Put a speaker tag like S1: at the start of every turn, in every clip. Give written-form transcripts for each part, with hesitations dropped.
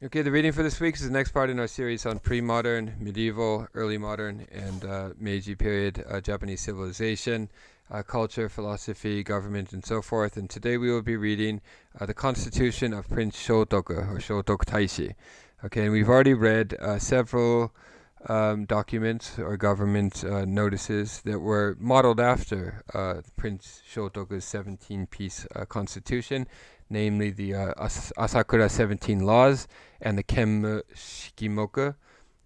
S1: Okay, the reading for this week is the next part in our series on pre-modern, medieval, early modern, and Meiji period Japanese civilization, culture, philosophy, government, and so forth. And today we will be reading the Constitution of Prince Shōtoku, or Shōtoku Taishi. Okay, and we've already read several documents or government notices that were modeled after Prince Shotoku's 17-piece constitution, namely the Asakura 17 laws and the Kemmu Shikimoku,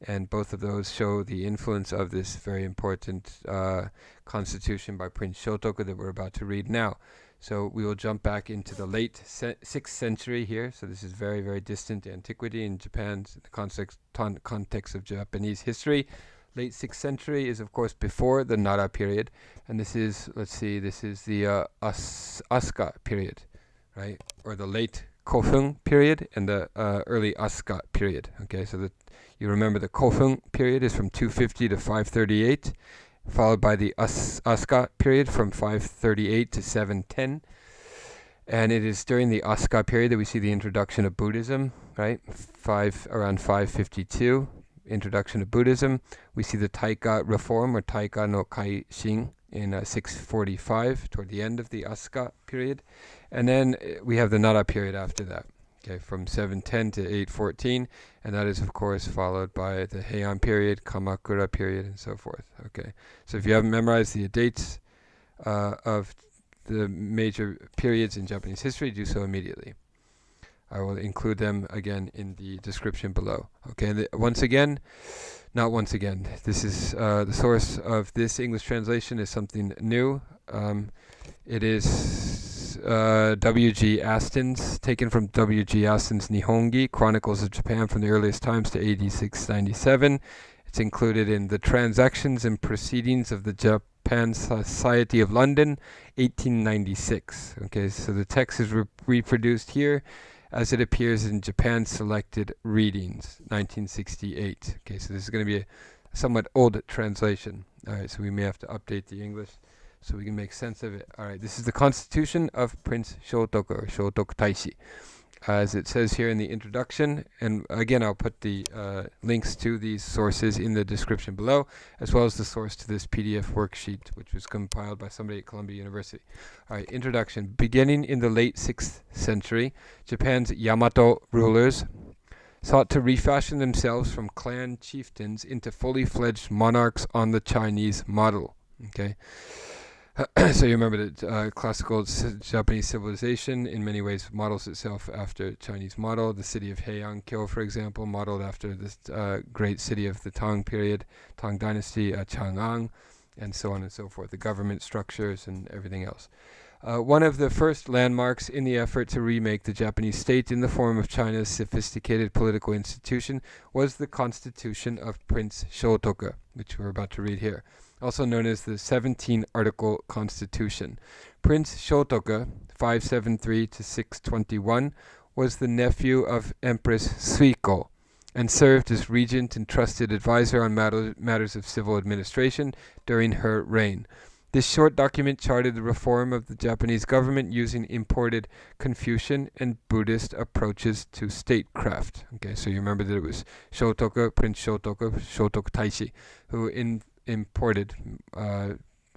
S1: and both of those show the influence of this very important constitution by Prince Shōtoku that we're about to read now. So we will jump back into the late 6th century here. So this is very, very distant antiquity in Japan's context of Japanese history. Late 6th century is, of course, before the Nara period. And this is, this is the Asuka period, right? Or the late Kofun period and the early Asuka period. Okay, so you remember the Kofun period is from 250 to 538. Followed by the Asuka period from 538 to 710. And it is during the Asuka period that we see the introduction of Buddhism, right? Around 552, introduction of Buddhism. We see the Taika reform, or Taika no Kaishin, in 645, toward the end of the Asuka period. And then we have the Nara period after that. Okay, from 710 to 814, and that is, of course, followed by the Heian period, Kamakura period, and so forth. Okay, so if you haven't memorized the dates of the major periods in Japanese history, do so immediately. I will include them again in the description below. Okay, this is the source of this English translation is something new. It is W.G. Aston's, taken from W.G. Aston's Nihongi, Chronicles of Japan from the earliest times to AD 697. It's included in the Transactions and Proceedings of the Japan Society of London, 1896. Okay, so the text is reproduced here as it appears in Japan Selected Readings, 1968. Okay, so this is going to be a somewhat old translation. All right, so we may have to update the English so we can make sense of it. All right, this is the Constitution of Prince Shōtoku, or Shōtoku Taishi, as it says here in the introduction. And again, I'll put the links to these sources in the description below, as well as the source to this PDF worksheet, which was compiled by somebody at Columbia University. All right, introduction. Beginning in the late 6th century, Japan's Yamato rulers sought to refashion themselves from clan chieftains into fully fledged monarchs on the Chinese model. Okay. So you remember that classical Japanese civilization in many ways models itself after Chinese model. The city of Heian, for example, modeled after this great city of the Tang period, Tang dynasty, Chang'an, and so on and so forth, the government structures and everything else. One of the first landmarks in the effort to remake the Japanese state in the form of China's sophisticated political institution was the Constitution of Prince Shōtoku, which we're about to read here, also known as the 17-Article Constitution. Prince Shōtoku, 573 to 621, was the nephew of Empress Suiko and served as regent and trusted advisor on matters of civil administration during her reign. This short document charted the reform of the Japanese government using imported Confucian and Buddhist approaches to statecraft. Okay, so you remember that it was Shōtoku, Prince Shōtoku, Shōtoku Taishi, who imported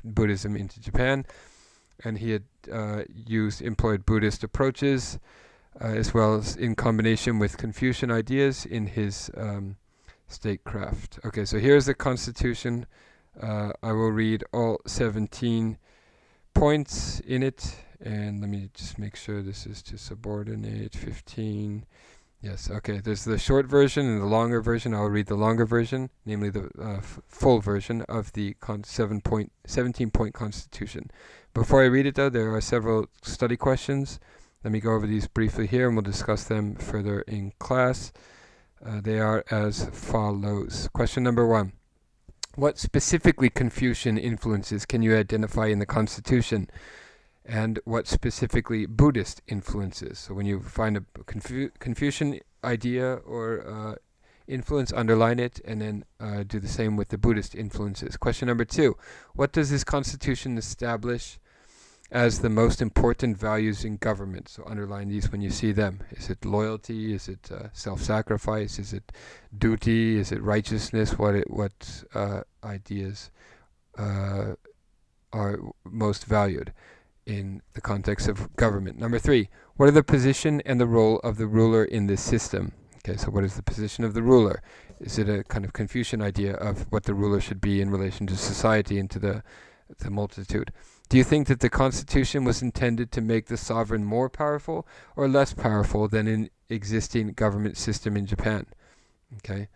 S1: Buddhism into Japan, and he had employed Buddhist approaches as well as in combination with Confucian ideas in his statecraft. Okay, so here's the Constitution. I will read all 17 points in it, and let me just make sure this is to subordinate 15. Yes, okay, there's the short version and the longer version. I'll read the longer version, namely the full version of the 17-point Constitution. Before I read it, though, there are several study questions. Let me go over these briefly here, and we'll discuss them further in class. They are as follows. Question number 1. What specifically Confucian influences can you identify in the Constitution? And what specifically Buddhist influences? So when you find a Confucian idea or influence, underline it, and then do the same with the Buddhist influences. Question number 2. What does this Constitution establish as the most important values in government. So underline these when you see them. Is it loyalty? Is it self-sacrifice? Is it duty? Is it righteousness? What ideas are most valued in the context of government? Number 3, what are the position and the role of the ruler in this system? Okay, so what is the position of the ruler? Is it a kind of Confucian idea of what the ruler should be in relation to society and to the multitude? Do you think that the constitution was intended to make the sovereign more powerful or less powerful than in existing government system in Japan? Okay,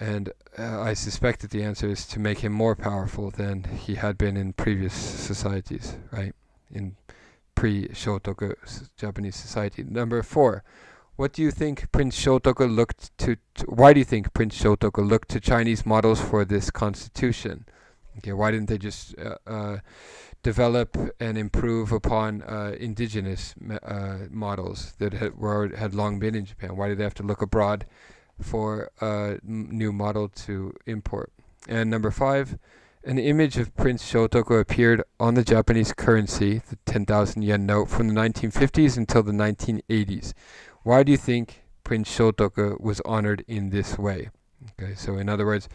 S1: and I suspect that the answer is to make him more powerful than he had been in previous societies, right? In pre-Shōtoku Japanese society. Number 4, what do you think Prince Shōtoku looked to? Why do you think Prince Shōtoku looked to Chinese models for this constitution? Okay, why didn't they just develop and improve upon indigenous models that had long been in Japan? Why did they have to look abroad for a new model to import? And number 5, an image of Prince Shōtoku appeared on the Japanese currency, the 10,000 yen note, from the 1950s until the 1980s. Why do you think Prince Shōtoku was honored in this way? Okay, so in other words,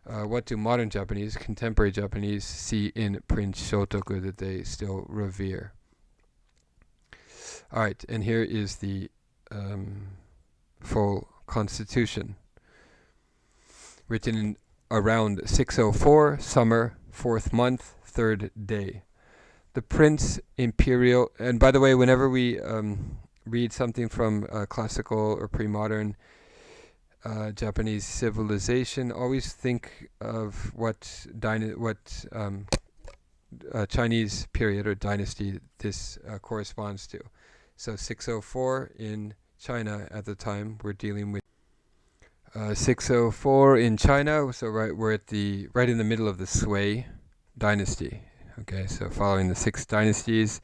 S1: what do modern Japanese, contemporary Japanese, see in Prince Shōtoku that they still revere? All right, and here is the full constitution, written in around 604, summer, 4th month, 3rd day. The Prince Imperial, and by the way, whenever we read something from classical or pre-modern Japanese civilization, always think of what Chinese period or dynasty this corresponds to. So 604 in China at the time, we're dealing with 604 in China, so we're at right in the middle of the Sui dynasty. Okay, so following the 6 dynasties,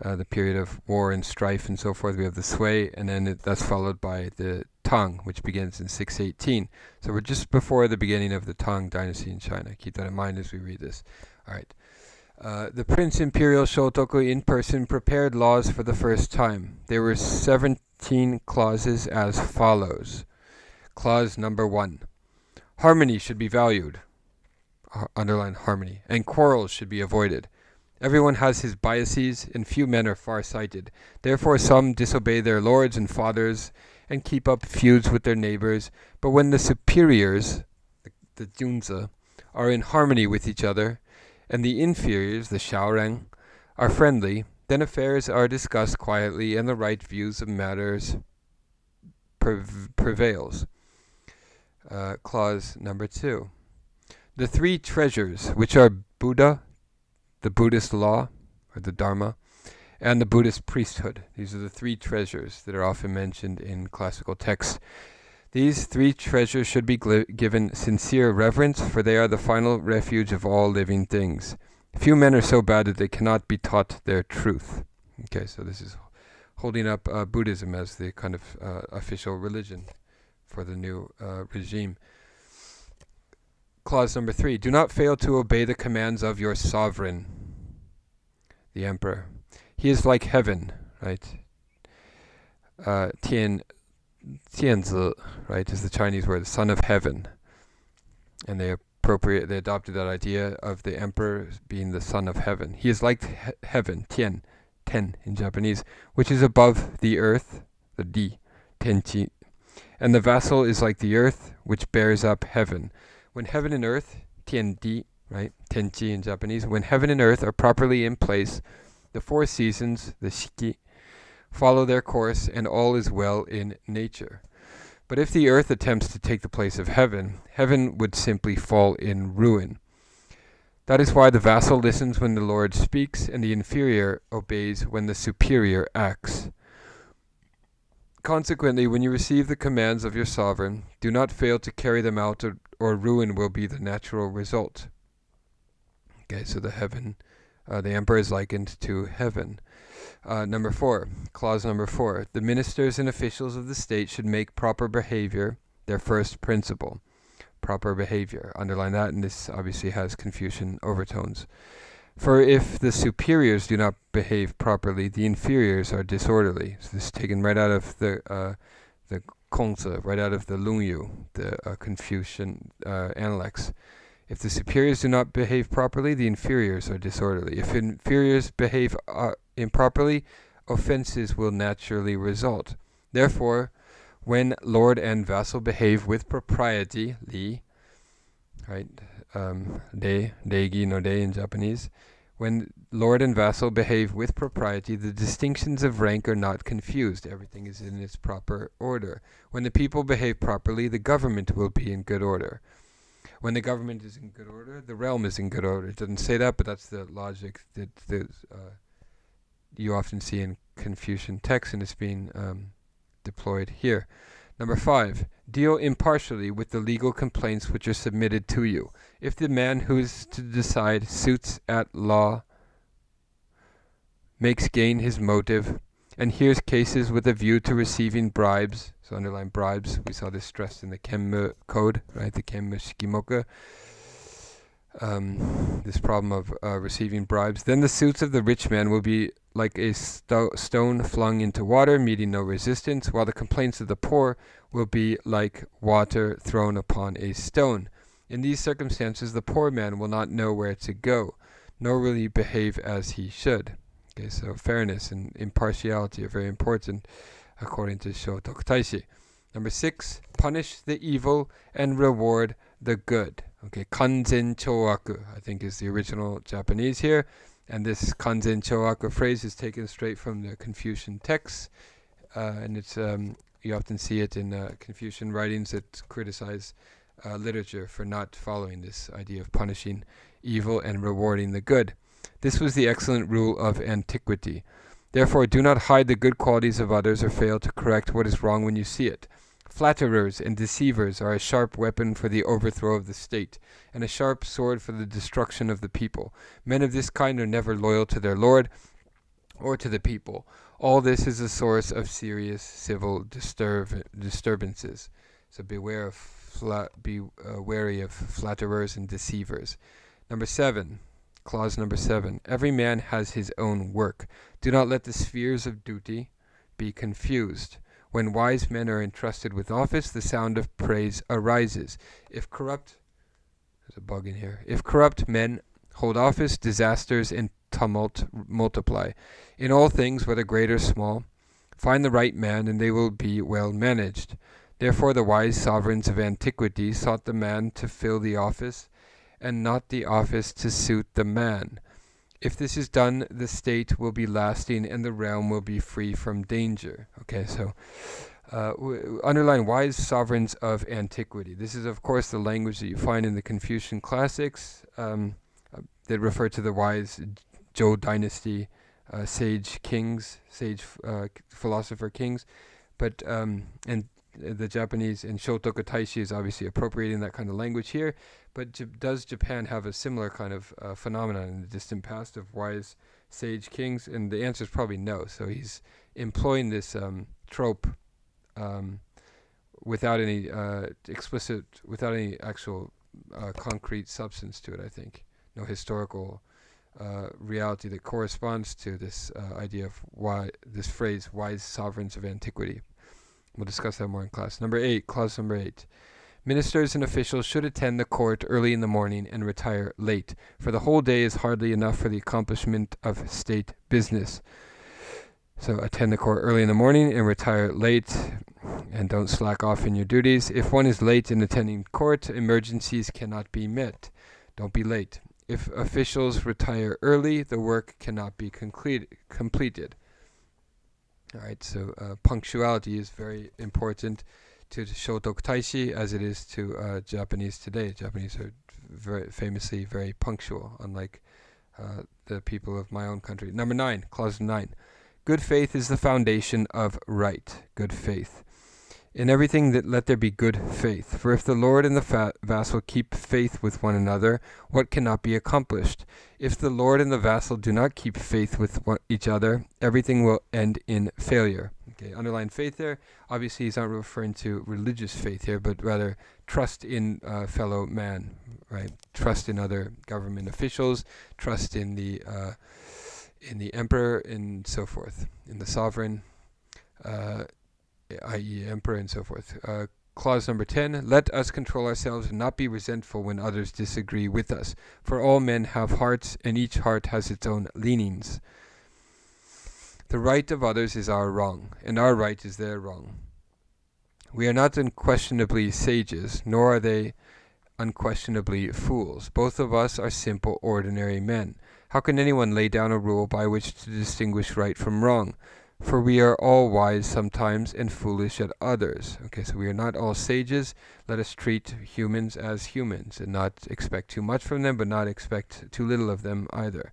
S1: the period of war and strife and so forth, we have the Sui, and then that's followed by the Tang, which begins in 618. So we're just before the beginning of the Tang dynasty in China. Keep that in mind as we read this. All right. The Prince Imperial Shōtoku in person prepared laws for the first time. There were 17 clauses as follows. Clause number 1. Harmony should be valued. Underline harmony. And quarrels should be avoided. Everyone has his biases, and few men are far-sighted. Therefore some disobey their lords and fathers, and keep up feuds with their neighbors. But when the superiors, the junzi, are in harmony with each other, and the inferiors, the shaoreng, are friendly, then affairs are discussed quietly, and the right views of matters prevails. Clause number 2. The 3 treasures, which are Buddha, the Buddhist law, or the Dharma, and the Buddhist priesthood. These are the 3 treasures that are often mentioned in classical texts. These 3 treasures should be given sincere reverence, for they are the final refuge of all living things. Few men are so bad that they cannot be taught their truth. Okay, so this is holding up Buddhism as the kind of official religion for the new regime. Clause number 3. Do not fail to obey the commands of your sovereign, the emperor. He is like heaven, right? Tianzi, right, is the Chinese word, son of heaven. And they adopted that idea of the emperor being the son of heaven. He is like heaven, ten in Japanese, which is above the earth, the di, tenchi. And the vassal is like the earth, which bears up heaven. When heaven and earth, tien-di, right, tenchi in Japanese, when heaven and earth are properly in place, the 4 seasons, the shiki, follow their course, and all is well in nature. But if the earth attempts to take the place of heaven, heaven would simply fall in ruin. That is why the vassal listens when the Lord speaks, and the inferior obeys when the superior acts. Consequently, when you receive the commands of your sovereign, do not fail to carry them out, or ruin will be the natural result. Okay, so the emperor is likened to heaven. Number 4, clause number 4. The ministers and officials of the state should make proper behavior their first principle. Proper behavior. Underline that, and this obviously has Confucian overtones. For if the superiors do not behave properly, the inferiors are disorderly. So this is taken right out of the Kongzi, right out of the Lungyu, the Confucian Analects. If the superiors do not behave properly, the inferiors are disorderly. If inferiors behave improperly, offenses will naturally result. Therefore, when lord and vassal behave with propriety, li, right, reigi no re in Japanese, when lord and vassal behave with propriety, the distinctions of rank are not confused. Everything is in its proper order. When the people behave properly, the government will be in good order. When the government is in good order, the realm is in good order. It doesn't say that, but that's the logic that you often see in Confucian texts, and it's being deployed here. Number 5, deal impartially with the legal complaints which are submitted to you. If the man who is to decide suits at law makes gain his motive and hears cases with a view to receiving bribes, so underline bribes, we saw this stressed in the Kemmu code, right, the Kemmu Shikimoku, this problem of receiving bribes, then the suits of the rich man will be like a stone flung into water, meeting no resistance, while the complaints of the poor will be like water thrown upon a stone. In these circumstances, the poor man will not know where to go, nor will he behave as he should. Okay, so fairness and impartiality are very important, according to Shōtoku Taishi. Number 6, punish the evil and reward the good. Okay, kanzen chōaku, I think is the original Japanese here. And this kanzen chōaku phrase is taken straight from the Confucian texts. And it's you often see it in Confucian writings that criticize literature for not following this idea of punishing evil and rewarding the good. This was the excellent rule of antiquity. Therefore, do not hide the good qualities of others or fail to correct what is wrong when you see it. Flatterers and deceivers are a sharp weapon for the overthrow of the state, and a sharp sword for the destruction of the people. Men of this kind are never loyal to their lord or to the people. All this is a source of serious civil disturbances. So beware of be wary of flatterers and deceivers. Number 7. Clause number 7. Every man has his own work. Do not let the spheres of duty be confused. When wise men are entrusted with office, the sound of praise arises. There's a bug in here. If corrupt men hold office, disasters and tumult multiply. In all things, whether great or small, find the right man, and they will be well managed. Therefore the wise sovereigns of antiquity sought the man to fill the office, and not the office to suit the man. If this is done, the state will be lasting and the realm will be free from danger. Okay, so underline wise sovereigns of antiquity. This is, of course, the language that you find in the Confucian classics that refer to the wise Zhou dynasty sage kings, sage philosopher kings. But and the Japanese and Shōtoku Taishi is obviously appropriating that kind of language here. But does Japan have a similar kind of phenomenon in the distant past of wise sage kings? And the answer is probably no. So he's employing this trope without any without any actual concrete substance to it, I think. No historical reality that corresponds to this idea of this phrase, wise sovereigns of antiquity. We'll discuss that more in class. Number 8, clause number 8. Ministers and officials should attend the court early in the morning and retire late, for the whole day is hardly enough for the accomplishment of state business. So attend the court early in the morning and retire late, and don't slack off in your duties. If one is late in attending court, emergencies cannot be met. Don't be late. If officials retire early, the work cannot be completed. All right, so punctuality is very important to Shōtoku Taishi as it is to Japanese today. Japanese are famously very punctual, unlike the people of my own country. Number 9, clause 9. Good faith is the foundation of right. Good faith. In everything that let there be good faith. For if the lord and the vassal keep faith with one another, what cannot be accomplished? If the lord and the vassal do not keep faith with each other, everything will end in failure. Okay, underline faith there. Obviously, he's not referring to religious faith here, but rather trust in fellow man, right? Trust in other government officials, trust in the emperor, and so forth, in the sovereign, i.e. emperor, and so forth. Clause number 10, let us control ourselves and not be resentful when others disagree with us. For all men have hearts, and each heart has its own leanings. The right of others is our wrong, and our right is their wrong. We are not unquestionably sages, nor are they unquestionably fools. Both of us are simple, ordinary men. How can anyone lay down a rule by which to distinguish right from wrong? For we are all wise sometimes and foolish at others. Okay, so we are not all sages. Let us treat humans as humans and not expect too much from them, but not expect too little of them either.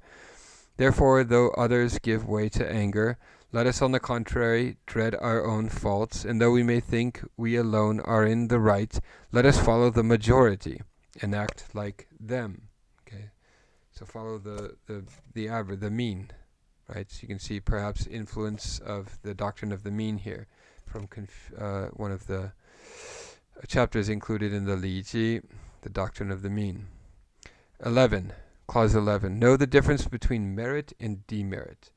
S1: Therefore, though others give way to anger, let us on the contrary dread our own faults, and though we may think we alone are in the right, let us follow the majority and act like them. Okay, so follow the average, the mean. Right, so you can see perhaps influence of the doctrine of the mean here from one of the chapters included in the Liji, the doctrine of the mean. 11, clause 11, know the difference between merit and demerit,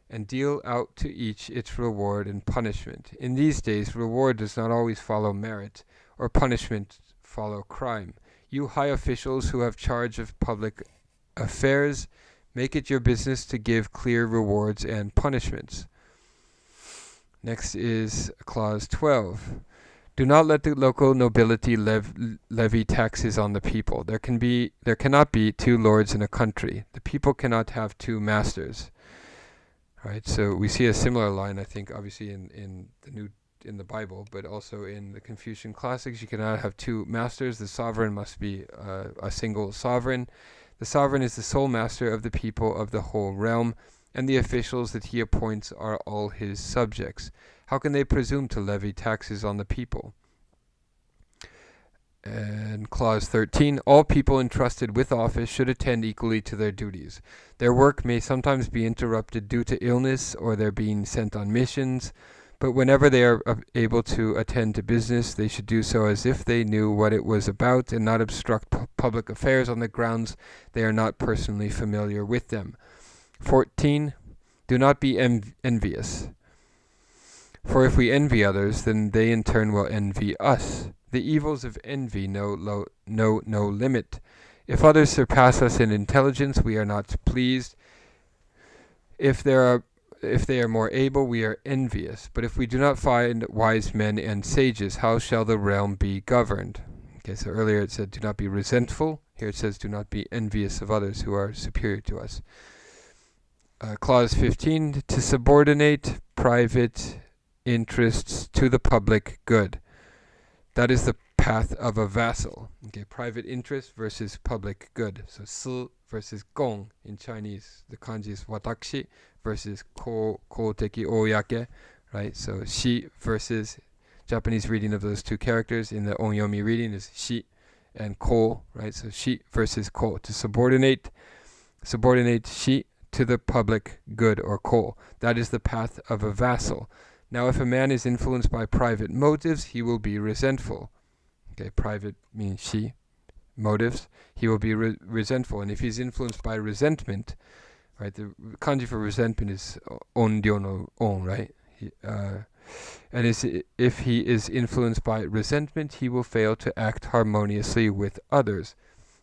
S1: and deal out to each its reward and punishment. In these days, reward does not always follow merit, or punishment follow crime. You high officials who have charge of public affairs, make it your business to give clear rewards and punishments. Next is clause 12. Do not let the local nobility levy taxes on the people. There cannot be two lords in a country. The people cannot have two masters. Right. So we see a similar line, I think, obviously in the Bible, but also in the Confucian classics. You cannot have two masters. The sovereign must be a single sovereign. The sovereign is the sole master of the people of the whole realm, and the officials that he appoints are all his subjects. How can they presume to levy taxes on the people? And clause 13, all people entrusted with office should attend equally to their duties. Their work may sometimes be interrupted due to illness or their being sent on missions, but whenever they are able to attend to business, they should do so as if they knew what it was about and not obstruct public affairs on the grounds they are not personally familiar with them. 14. Do not be envious. For if we envy others, then they in turn will envy us. The evils of envy know no limit. If others surpass us in intelligence, we are not pleased. If they are more able, we are envious. But if we do not find wise men and sages, how shall the realm be governed? Okay, so earlier it said do not be resentful. Here it says do not be envious of others who are superior to us. Clause 15, to subordinate private interests to the public good. That is the path of a vassal. Okay, private interest versus public good. So si versus gong in Chinese. The kanji is watashi versus ko-teki oyake, right? So shi versus Japanese reading of those two characters in the onyomi reading is shi and ko, right? So shi versus ko. To subordinate shi to the public good or ko. That is the path of a vassal. Now, if a man is influenced by private motives, he will be resentful. Okay, private means shi, motives. He will be resentful. And if he's influenced by resentment, right, the kanji for resentment is onryo no on, right? If he is influenced by resentment, he will fail to act harmoniously with others.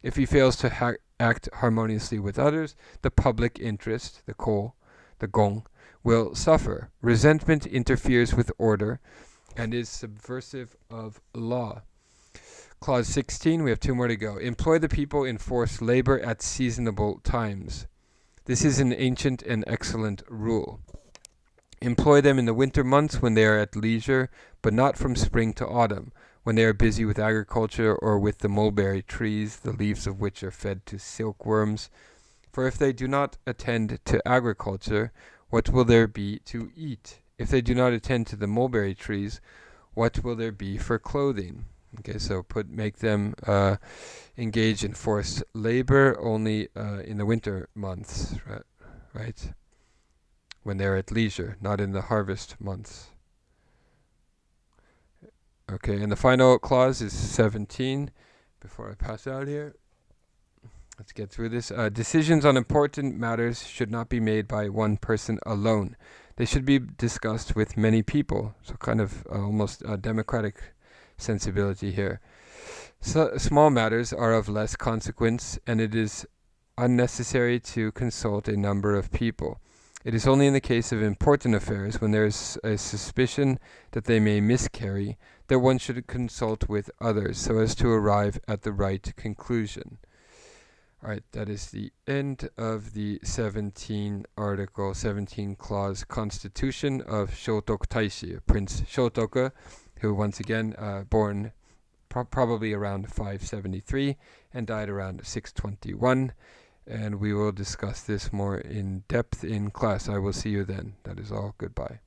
S1: If he fails to act harmoniously with others, the public interest, the ko, the gong, will suffer. Resentment interferes with order and is subversive of law. Clause 16, we have two more to go. Employ the people in forced labor at seasonable times. This is an ancient and excellent rule. Employ them in the winter months when they are at leisure, but not from spring to autumn, when they are busy with agriculture or with the mulberry trees, the leaves of which are fed to silkworms. For if they do not attend to agriculture, what will there be to eat? If they do not attend to the mulberry trees, what will there be for clothing? Okay, so make them engage in forced labor only in the winter months, right? When they're at leisure, not in the harvest months. Okay, and the final clause is 17, before I pass out here. Let's get through this. Decisions on important matters should not be made by one person alone. They should be discussed with many people. So kind of almost a democratic sensibility here. So, small matters are of less consequence, and it is unnecessary to consult a number of people. It is only in the case of important affairs, when there is a suspicion that they may miscarry, that one should consult with others so as to arrive at the right conclusion. Alright, that is the end of the 17 clause constitution of Shōtoku Taishi, Prince Shōtoku, who once again born probably around 573 and died around 621. And we will discuss this more in depth in class. I will see you then. That is all. Goodbye.